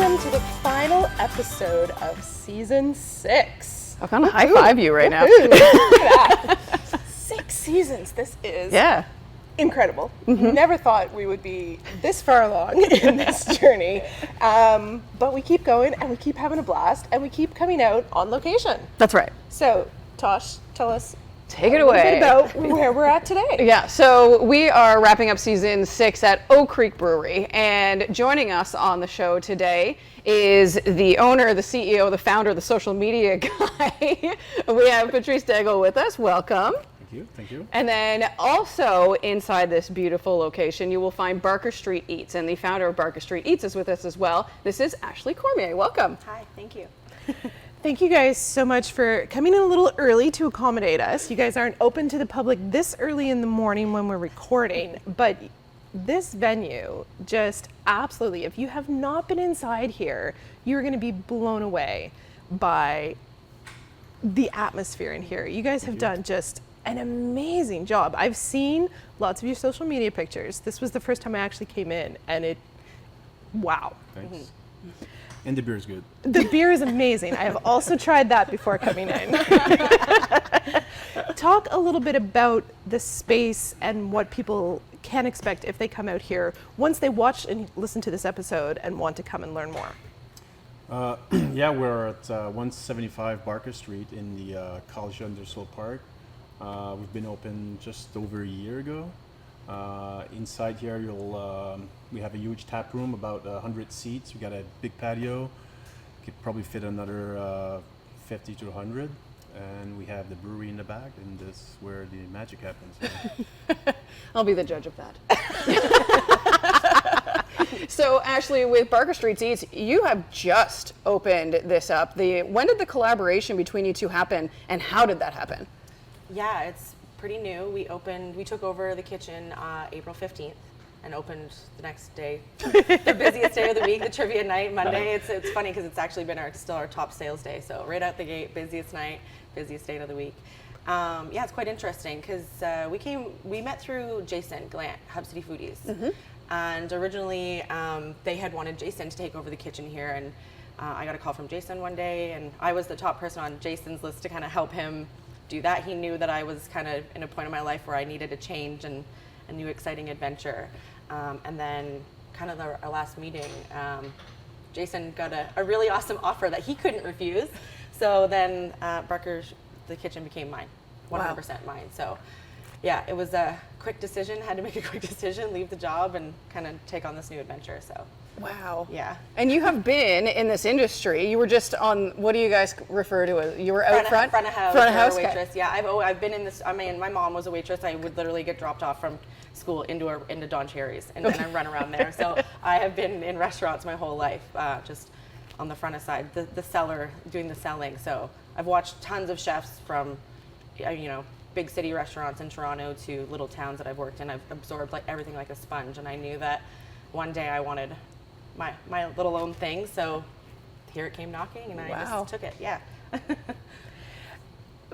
welcome to the final episode of season 6. I'm gonna high five you right now. Look at that. 6 seasons. This is incredible. Never thought we would be this far along in this journey. But we keep going and we keep having a blast and we keep coming out on location. That's right. So, Tosh, tell us Take it a away. bit about where we're at today. Yeah, so we are wrapping up season 6 at Oak Creek Brewery, and joining us on the show today is the owner, the CEO, the founder, the social media guy. We have Patrice Daigle with us. Welcome. Thank you. And then also inside this beautiful location, you will find Barker Street Eats, and the founder of Barker Street Eats is with us as well. This is Ashley Cormier. Welcome. Hi, thank you. Thank you guys so much for coming in a little early to accommodate us. You guys aren't open to the public this early in the morning when we're recording, but this venue just absolutely, if you have not been inside here, you're going to be blown away by the atmosphere in here. You guys have done just an amazing job. I've seen lots of your social media pictures. This was the first time I actually came in, and wow. Thanks. And the beer is good. The beer is amazing. I have also tried that before coming in. Talk a little bit about the space and what people can expect if they come out here once they watch and listen to this episode and want to come and learn more. Yeah, we're at 175 Barker Street in the College Industrial Park. We've been open just over a year ago. Inside here, we have a huge tap room, about 100 seats. We got a big patio. Could probably fit another 50 to 100. And we have the brewery in the back, and that's where the magic happens. I'll be the judge of that. So Ashley, with Barker Street Eats, you have just opened this up. When did the collaboration between you two happen, and how did that happen? Yeah, it's pretty new. We took over the kitchen April 15th and opened the next day, the busiest day of the week, the trivia night, Monday. It's funny because it's actually been still our top sales day. So right out the gate, busiest night, busiest day of the week. Yeah, it's quite interesting because we met through Jason Glant, Hub City Foodies. And originally they had wanted Jason to take over the kitchen here, and I got a call from Jason one day, and I was the top person on Jason's list to kind of help him do that. He knew that I was kind of in a point in my life where I needed a change and a new exciting adventure. And then kind of our last meeting, Jason got a really awesome offer that he couldn't refuse. So then Barker's, the kitchen became mine, 100% mine. So yeah, it was a quick decision, had to make a quick decision, leave the job and kind of take on this new adventure, so. Wow. Yeah. And you have been in this industry. You were just on, what do you guys refer to as? You were out front? Front of house. Front of house. Waitress. Yeah, I've been in this. I mean, my mom was a waitress. I would literally get dropped off from school into Don Cherry's, and then I run around there. So I have been in restaurants my whole life, just on the front of side, the cellar, doing the selling. So I've watched tons of chefs from, big city restaurants in Toronto to little towns that I've worked in. I've absorbed everything like a sponge, and I knew that one day I wanted my little own thing, so here it came knocking, and I just took it. Yeah.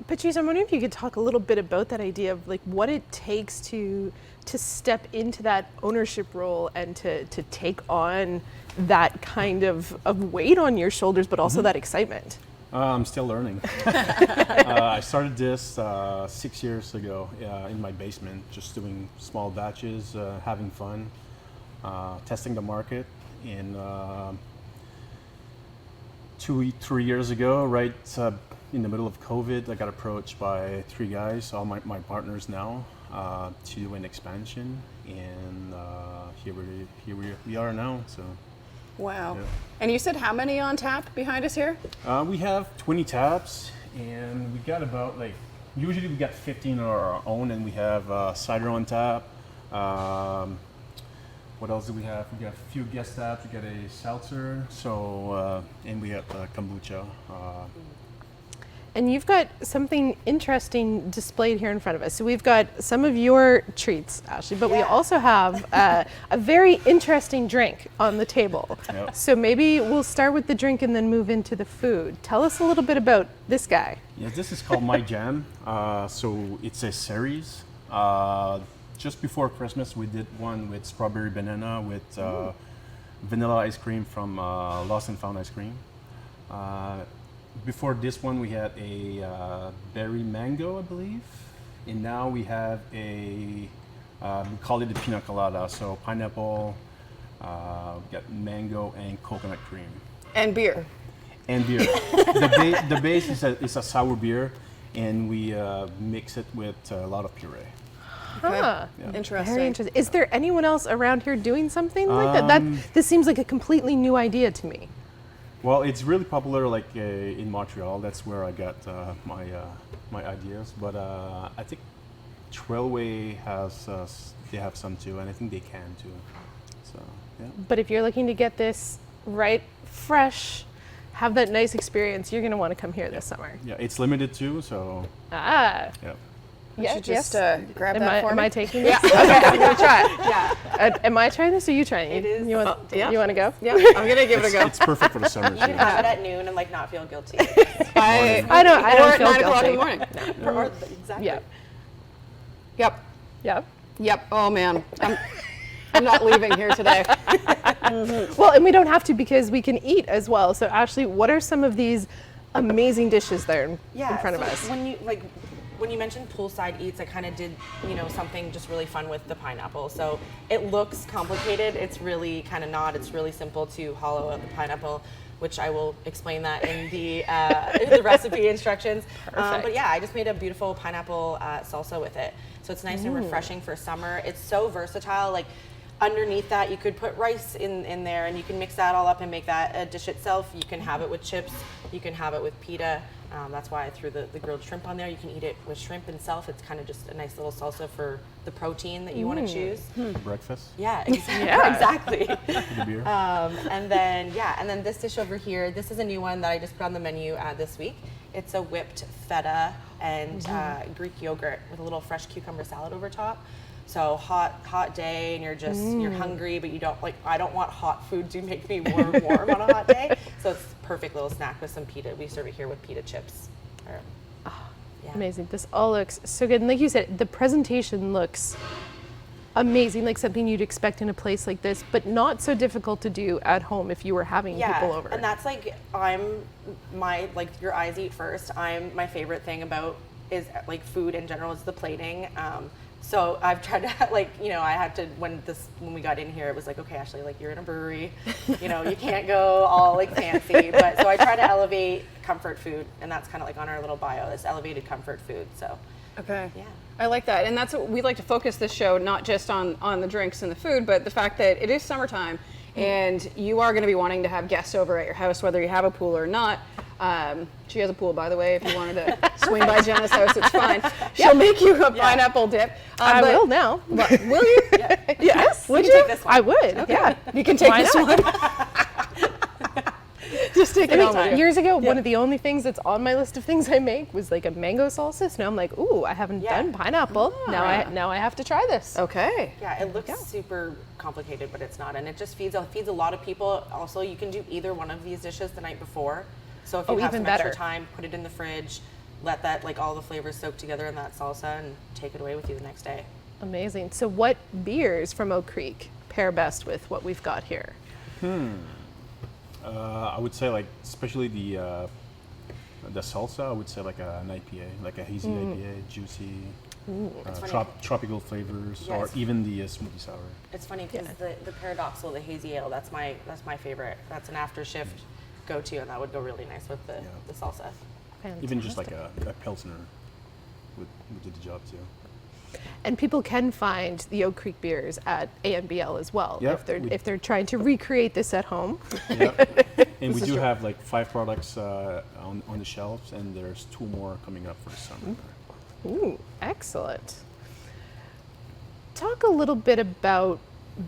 Patrice, I'm wondering if you could talk a little bit about that idea of what it takes to step into that ownership role and to take on that kind of weight on your shoulders, but also that excitement. I'm still learning. I started this 6 years ago in my basement, just doing small batches, having fun, testing the market. And 3 years ago, right in the middle of COVID, I got approached by 3 guys, all my partners now, to do an expansion, and here we are now. So. Wow. Yeah. And you said how many on tap behind us here? We have 20 taps, and we got about usually we got 15 on our own, and we have cider on tap. What else do we have? We got a few guest taps. We got a seltzer, and we have kombucha. And you've got something interesting displayed here in front of us. So we've got some of your treats, Ashley, but we also have a very interesting drink on the table. Yep. So maybe we'll start with the drink and then move into the food. Tell us a little bit about this guy. Yeah, this is called My Jam. So it's a series. Just before Christmas, we did one with strawberry banana with vanilla ice cream from Lost and Found Ice Cream. Before this one, we had a berry mango, I believe, and now we have we call it the pina colada. So pineapple, we got mango and coconut cream. And beer. And beer. The base is a sour beer, and we mix it with a lot of puree. Huh. Yeah. Interesting. Very interesting. Is there anyone else around here doing something like that? This seems like a completely new idea to me. Well, it's really popular, like in Montreal. That's where I got my ideas. But I think Trailway they have some too, and I think they can too. So yeah. But if you're looking to get this right, fresh, have that nice experience, you're going to want to come here this summer. Yeah, it's limited too. So Yeah. You should just grab Am that I, for am me. I taking this? Okay, I'm going to try it. Yeah. Am I trying this or are you trying it? It is. You want, yeah. You want to go? Yeah, I'm gonna give it a go. It's perfect for the summer. You can have it at noon and like not feel guilty. I don't or feel at 9 o'clock guilty. in the morning. Exactly. Yeah. Yep. Yeah. Yep. Oh man, I'm not leaving here today. Well, and we don't have to because we can eat as well. So Ashley, what are some of these amazing dishes there in front of so us? When you mentioned poolside eats, I kind of did, something just really fun with the pineapple. So it looks complicated. It's really kind of not. It's really simple to hollow out the pineapple, which I will explain that in the recipe instructions. But yeah, I just made a beautiful pineapple salsa with it. So it's nice and refreshing for summer. It's so versatile. Like underneath that, you could put rice in there, and you can mix that all up and make that a dish itself. You can have it with chips. You can have it with pita. That's why I threw the grilled shrimp on there. You can eat it with shrimp itself. It's kind of just a nice little salsa for the protein that you want to choose. For breakfast. Yeah, exactly. The beer. And then this dish over here, this is a new one that I just put on the menu this week. It's a whipped feta and Greek yogurt with a little fresh cucumber salad over top. So hot day, and you're hungry, but you don't I don't want hot food to make me warm on a hot day. So it's a perfect little snack with some pita. We serve it here with pita chips. Yeah. Amazing. This all looks so good. And like you said, the presentation looks amazing, like something you'd expect in a place like this, but not so difficult to do at home if you were having people over. And that's your eyes eat first. My favorite thing about is like food in general is the plating. So I've tried to I had to when we got in here, it was like, okay, Ashley, like you're in a brewery, you can't go all like fancy, but so I try to elevate comfort food, and that's kind of like on our little bio, this elevated comfort food. So Okay. yeah. I like that, and that's what we like to focus this show, not just on the drinks and the food, but the fact that it is summertime, and you are going to be wanting to have guests over at your house, whether you have a pool or not. She has a pool, by the way. If you wanted to swing by Jenna's house, it's fine. She'll make you a pineapple dip. I will now. Will you? Yes. Would You you? take this one. I would. Yeah. You can take Why this not? one. Just take I it mean, home with you. years ago, one of the only things that's on my list of things I make was like a mango salsa. So now I'm like, ooh, I haven't done pineapple. Now I have to try this. Okay. Yeah, it looks super complicated, but it's not, and it just feeds a lot of people. Also, you can do either one of these dishes the night before. So if you have even some extra better. time, put it in the fridge, let that all the flavors soak together in that salsa, and take it away with you the next day. Amazing. So what beers from Oak Creek pair best with what we've got here? I would say especially the salsa. I would say like an IPA, like a hazy IPA, juicy, tropical flavors, Yeah, or it's- even the smoothie sour. It's funny because the paradoxal, the hazy ale, that's my favorite. That's an after shift go-to, and that would go really nice with the salsa. Even just like a pilsner would do the job too. And people can find the Oak Creek beers at ANBL as well Yeah, if they're trying to recreate this at home. Yep. And we do have 5 products on the shelves, and there's 2 more coming up for the summer. Ooh, excellent. Talk a little bit about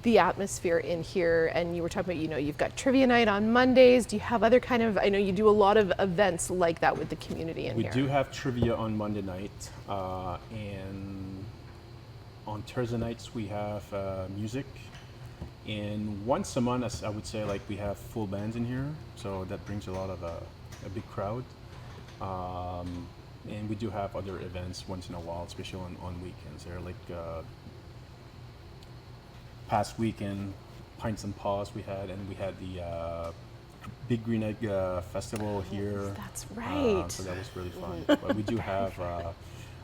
the atmosphere in here, and you were talking about, you've got trivia night on Mondays. Do you have other I know you do a lot of events like that with the community in We here. do have trivia on Monday night, and on Thursday nights we have music. And once a month, I would say, we have full bands in here, so that brings a lot of a big crowd. And we do have other events once in a while, especially on weekends. There, past weekend, Pints and Paws we had, and we had the Big Green Egg Festival here. That's right. So that was really fun. But we do have,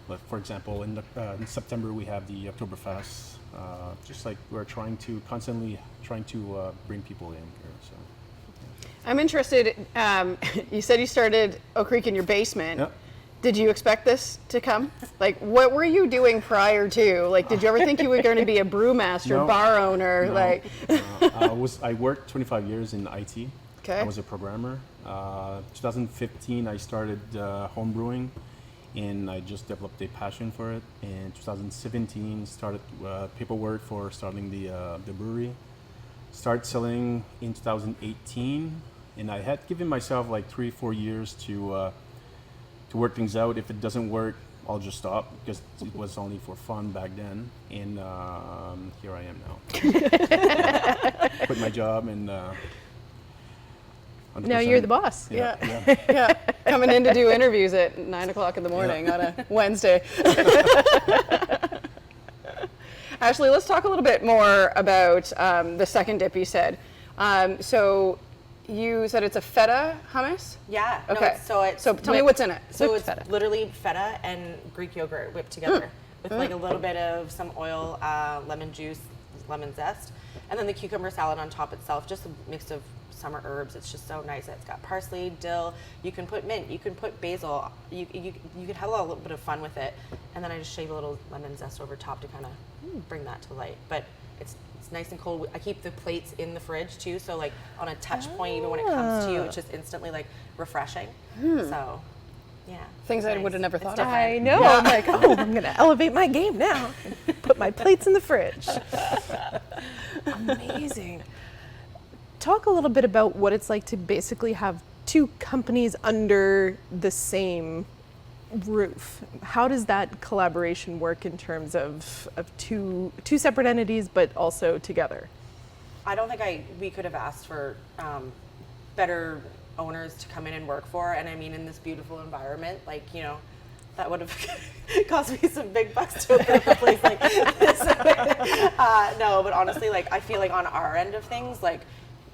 like, for example, in September we have the Oktoberfest. Just like we're constantly trying to bring people in here. So. I'm interested. You said you started Oak Creek in your basement. Yep. Did you expect this to come? Like, what were you doing prior to? Like, did you ever think you were going to be a brewmaster, No. bar owner? No. Like, I worked 25 years in IT. Okay. I was a programmer. 2015, I started home brewing, and I just developed a passion for it. In 2017, started paperwork for starting the brewery. Started selling in 2018, and I had given myself like 3-4 years to work things out. If it doesn't work, I'll just stop, because it was only for fun back then. And here I am now. Quit my job and. Now you're the boss. yeah. Coming in to do interviews at 9 o'clock in the morning on a Wednesday. Ashley, let's talk a little bit more about the second dip you said. So you said it's a feta hummus? Yeah. Okay. No, so tell me what's in it. So it's feta. literally feta and Greek yogurt whipped together with like a little bit of some oil, lemon juice, lemon zest, and then the cucumber salad on top itself. Just a mix of summer herbs. It's just so nice. It's got parsley, dill. You can put mint. You can put basil. You could have a little bit of fun with it. And then I just shave a little lemon zest over top to kind of bring that to light. But it's nice and cold. I keep the plates in the fridge too, so like on a touch point, even when it comes to you, it's just instantly like refreshing. So, yeah. Things I would have never thought of. I know. I'm like, oh, I'm going to elevate my game now. Put my plates in the fridge. Amazing. Talk a little bit about what it's like to basically have two companies under the same roof. How does that collaboration work in terms of two separate entities, but also together? I don't think we could have asked for better owners to come in and work for. And I mean, in this beautiful environment, like, you know, that would have cost me some big bucks to open up a place like this. No, but honestly, like, I feel like on our end of things, like,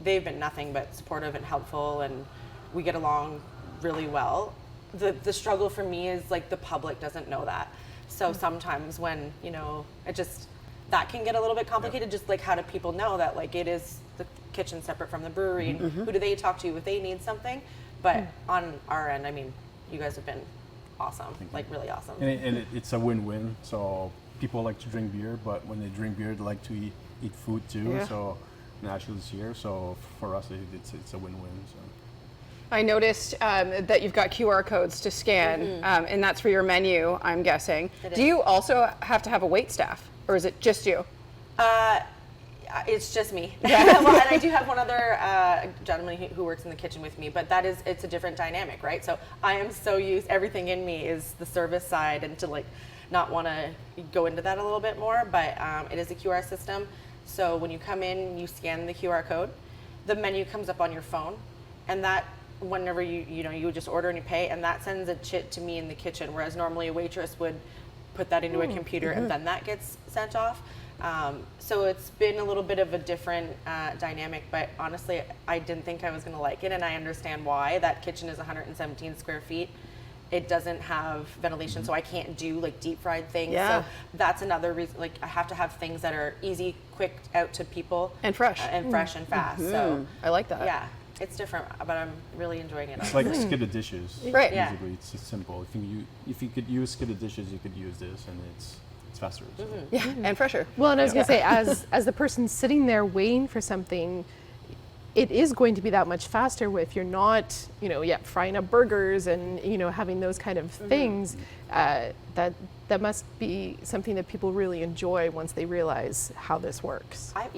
they've been nothing but supportive and helpful, and we get along really well. The struggle for me is like the public doesn't know that. So sometimes when, you know, that can get a little bit complicated, just like how do people know that like it is the kitchen separate from the brewery, and who do they talk to if they need something? But on our end, I mean, you guys have been awesome, like really awesome. And it's a win-win. So people like to drink beer, but when they drink beer, they like to eat food too. Yeah. So Ashley's here, so for us, it's a win-win. So. I noticed that you've got QR codes to scan, and that's for your menu, I'm guessing. Do you also have to have a wait staff, or is it just you? It's just me. Well, and I do have one other gentleman who works in the kitchen with me, but it's a different dynamic, right? So I am so used, everything in me is the service side, and to like not want to go into that a little bit more, but it is a QR system. So when you come in, you scan the QR code, the menu comes up on your phone, and that whenever you just order and you pay, and that sends a chit to me in the kitchen, whereas normally a waitress would put that into a computer and then that gets sent off. So it's been a little bit of a different dynamic, but honestly, I didn't think I was going to like it, and I understand why. That kitchen is 117 square feet. It doesn't have ventilation, so I can't do like deep fried things. Yeah. So that's another reason. Like I have to have things that are easy, quick out to people, And fresh. and fresh and fast. So I like that. yeah, it's different, but I'm really enjoying it. It's like skidded dishes. Right. Yeah. Basically, it's just simple. If you could use skidded dishes, you could use this, and it's faster. So. Yeah, and fresher. Well, and I was going to say, as the person sitting there waiting for something, it is going to be that much faster if you're not, frying up burgers and, having those kind of things. That must be something that people really enjoy once they realize how this works. I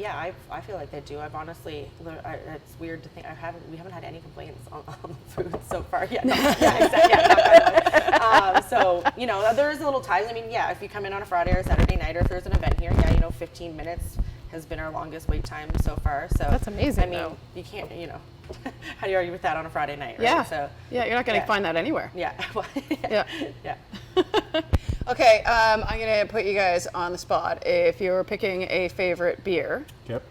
feel like they do. I've honestly, it's weird to think we haven't had any complaints on the food so far yet. No, yeah, exactly. So there is a little time. I mean, if you come in on a Friday or Saturday night, or if there's an event here, 15 minutes has been our longest wait time so far. So That's amazing, I mean, though. you can't, how do you argue with that on a Friday night, right? Yeah. So Yeah, you're not going to find that anywhere. yeah. Yeah. Yeah. Okay, I'm going to put you guys on the spot. If you're picking a favorite beer, Yep.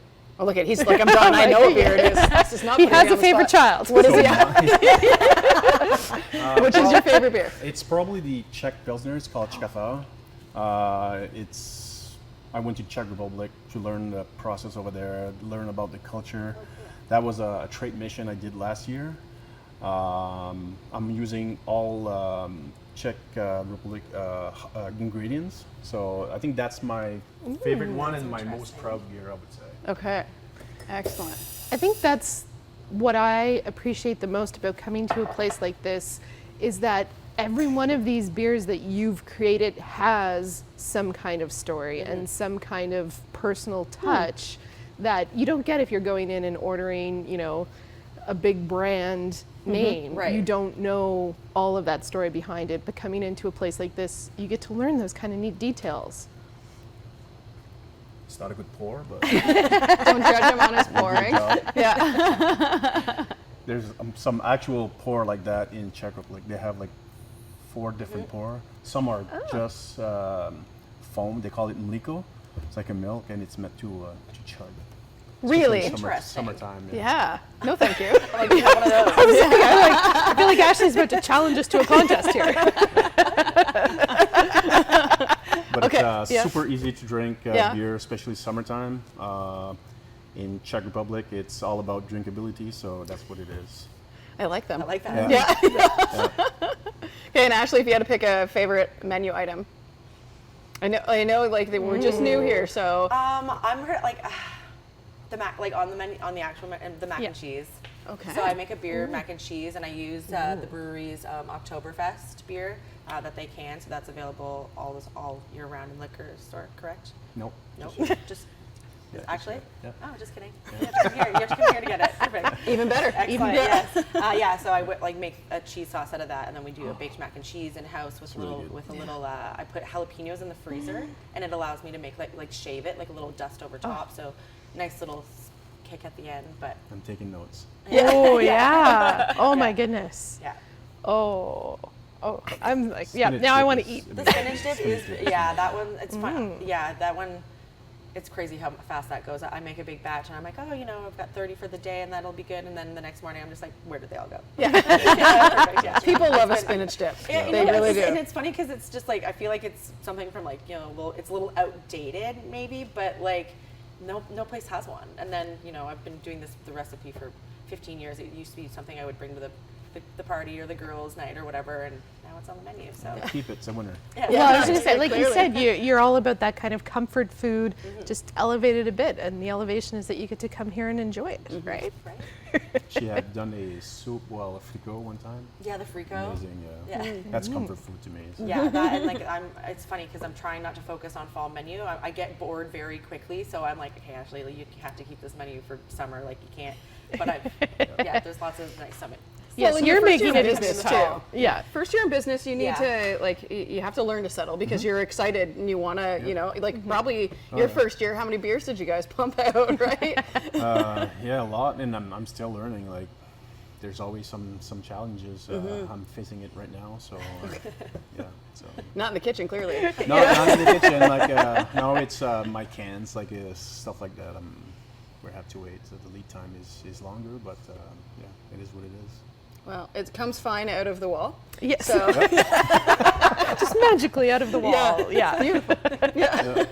Oh, look at he's like, I'm done. I know what beer it is. This is not He putting has me a on the favorite spot. child. What is So Which is your favorite beer? It's probably the Czech Pilsner. It's called Czechava. I went to Czech Republic to learn the process over there, learn about the culture. That was a trade mission I did last year. I'm using all Czech Republic ingredients, so I think that's my favorite one and my most proud beer, I would say. Okay, excellent. I think that's what I appreciate the most about coming to a place like this is that every one of these beers that you've created has some kind of story and some kind of personal touch that you don't get if you're going in and ordering, you know, a big brand name. Right. You don't know all of that story behind it, but coming into a place like this, you get to learn those kind of neat details. It's not a good pour, but Don't judge him on his pouring. Yeah. there's some actual pour like that in Czech Republic. They have like 4 different pour. Some are just foam. They call it mliko. It's like a milk, and it's meant to chug. Really? Interesting. Summertime. Yeah. No, thank you. Like, you have one of those. I feel like Ashley's about to challenge us to a contest here. But Okay, it's yeah. super easy to drink Yeah. beer, especially summertime. In Czech Republic, it's all about drinkability, so that's what it is. I like them. I like that. Yeah. Okay, and Ashley, if you had to pick a favorite menu item, I know, like they were just new here, so I'm like the mac, on the menu, on the actual the mac Yeah. and cheese. okay. So I make a beer mac and cheese, and I use the brewery's Oktoberfest beer that they can. So that's available all year round in liquor store. Correct? Nope. Nope. just Yeah, actually. yeah. Oh, just kidding. You have to come here. You have to come here to get it. Perfect. Even better. Excellent. Yes. Yeah. So I would make a cheese sauce out of that, and then we do a baked mac and cheese in house with really good. a little. I put jalapenos in the freezer, and it allows me to make like shave it like a little dust over top. So nice little kick at the end. But I'm taking notes. Oh yeah. Oh my goodness. yeah, Oh. I'm like, yeah. Spinach Now I dip want to is eat. the spinach dip is that one. It's fun. Yeah, that one. It's crazy how fast that goes. I make a big batch, and I'm like, oh, I've got 30 for the day, and that'll be good. And then the next morning, I'm just like, where did they all go? Yeah. Perfect, yeah. People love a spinach dip. Yeah, They really do. And it's funny because it's just like I feel like it's something from like it's a little outdated maybe, but like no place has one. And then I've been doing the recipe for 15 years. It used to be something I would bring to the party or the girls' night or whatever, and now it's on the menu. So Keep it, it's a winner. yeah, Well, I was going to say, like you Clearly. said, you're all about that kind of comfort food, just elevated a bit, and the elevation is that you get to come here and enjoy it, right? right? She had done a soup, a fricot one time. Yeah, the frico. Amazing, yeah. Yeah. That's comfort food to me. So. Yeah, that and like it's funny because I'm trying not to focus on fall menu. I get bored very quickly, so I'm like, okay, Ashley, you have to keep this menu for summer. Like you can't. But there's lots of nice summer. Yes, Well, in you're your first making year it of in this business, time. too. Yeah. First year in business, you need Yeah. to you have to learn to settle because you're excited and you want to, probably your first year. How many beers did you guys pump out, right? Yeah, a lot, and I'm still learning. Like, there's always some challenges. I'm facing it right now, so yeah. So Not in the kitchen, clearly. not in the kitchen. Like no, it's my cans, like stuff like that. We have to wait. So the lead time is longer, but yeah, it is what it is. Well, it comes fine out of the wall. Yes. So Just magically out of the wall. Yeah. beautiful. Yeah.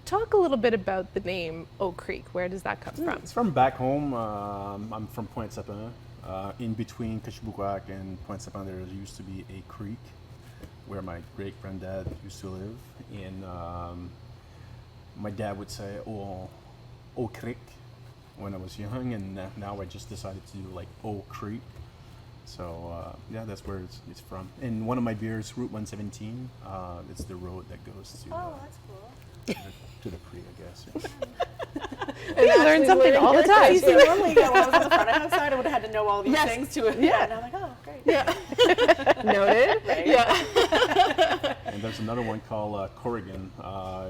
Talk a little bit about the name Oak Creek. Where does that come from? It's from back home. I'm from Pointe-Sapin. In between Kishbukwak and Pointe-Sapin, there used to be a creek where my great granddad used to live. And my dad would say, "Oh, Oak Creek," when I was young, and now I just decided to do like Oak Creek. So yeah, that's where it's from. And one of my beers, Route 117, it's the road that goes to that's cool. to the creek, I guess. You learn something all the time. You see, normally, when I was on the front of house side, I would have had to know all these Yes. things to it. Yeah. And I'm like, oh, great. Yeah. Noted. Right. Yeah. And there's another one called Corrigan.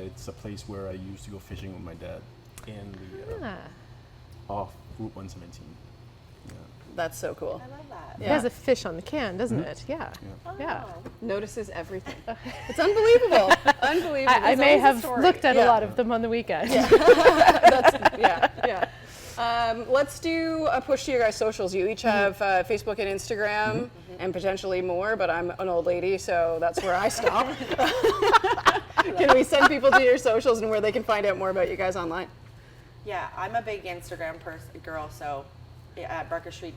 It's a place where I used to go fishing with my dad in the Ah. off Route 117. Yeah. That's so cool. I love that. It has a fish on the can, doesn't it? Yeah. Yeah. Notices everything. It's unbelievable. Unbelievable. I It's may always a have story. looked at Yeah. a lot of them on the weekend. Yeah. Let's do a push to your guys' socials. You each have Facebook and Instagram and potentially more, but I'm an old lady, so that's where I stop. Can we send people to your socials and where they can find out more about you guys online? Yeah, I'm a big Instagram girl, so at Barker Street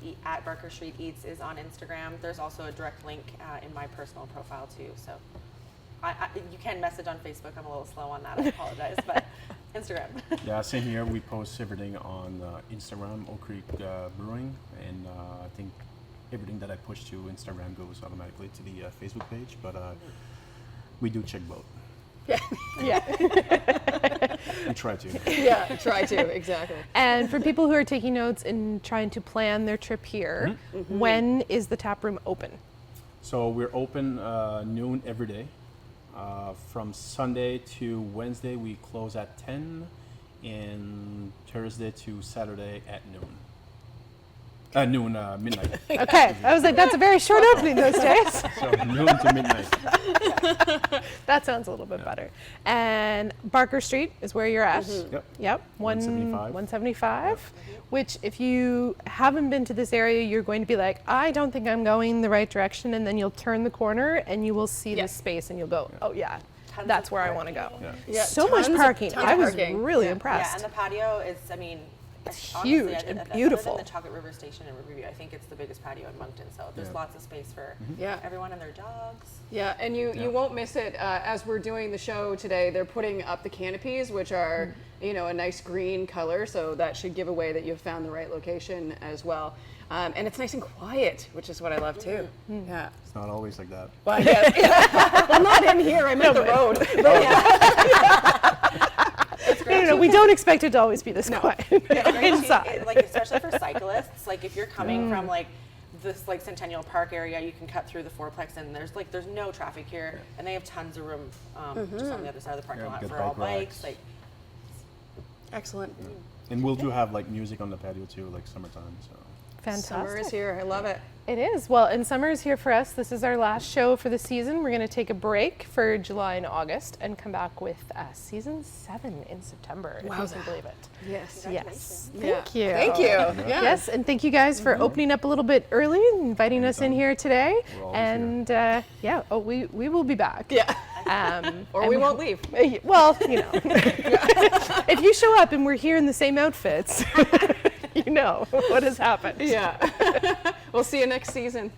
Eats is on Instagram. There's also a direct link in my personal profile too. So you can message on Facebook. I'm a little slow on that. I apologize, but Instagram. Yeah, same here. We post everything on Instagram, Oak Creek Brewing, and I think everything that I push to Instagram goes automatically to the Facebook page, but we do check both. Yeah. We try to. Yeah, try to, exactly. And for people who are taking notes and trying to plan their trip here, when is the tap room open? So we're open noon every day. From Sunday to Wednesday, we close at 10, and Thursday to Saturday at noon. Midnight. Okay, I was like, that's a very short opening those days. So noon to midnight. That sounds a little bit better. And Barker Street is where you're at. Yep. 175. 175. Which, if you haven't been to this area, you're going to be like, I don't think I'm going the right direction, and then you'll turn the corner and you will see this space, and you'll go, oh yeah, Tons that's of where I want to go. parking. Yeah, So much tons of parking. I was parking. really Yeah, impressed. and the patio is, I mean, It's honestly, huge and other beautiful. than the Chocolate River Station in Riverview, I think it's the biggest patio in Moncton. So there's Yeah. lots of space for Yeah. everyone and their dogs. Yeah, and you won't miss it. As we're doing the show today, they're putting up the canopies, which are, a nice green color, so that should give away that you've found the right location as well. And it's nice and quiet, which is what I love too. Yeah. It's not always like that. Well, yes. Well, not in here. I meant the road. No, we don't expect it to always be this quiet inside. Like especially for cyclists, like if you're coming from like this like Centennial Park area, you can cut through the fourplex, and there's no traffic here, and they have tons of room just on the other side of the parking Yeah, lot good for all bike racks. bikes. Like Excellent. And we'll do have like music on the patio too, like summertime. So. Fantastic. Summer is here. I love it. It is. Well, and summer is here for us. This is our last show for the season. We're going to take a break for July and August and come back with season 7 in September, if you can believe it. Yes. Yes. Yeah. Thank you. Thank you. Yeah. Yes, and thank you guys for opening up a little bit early and inviting us in here today. We're always And we will be back. Yeah. Or and we won't leave. Well, if you show up and we're here in the same outfits, you know what has happened. Yeah. We'll see you next season.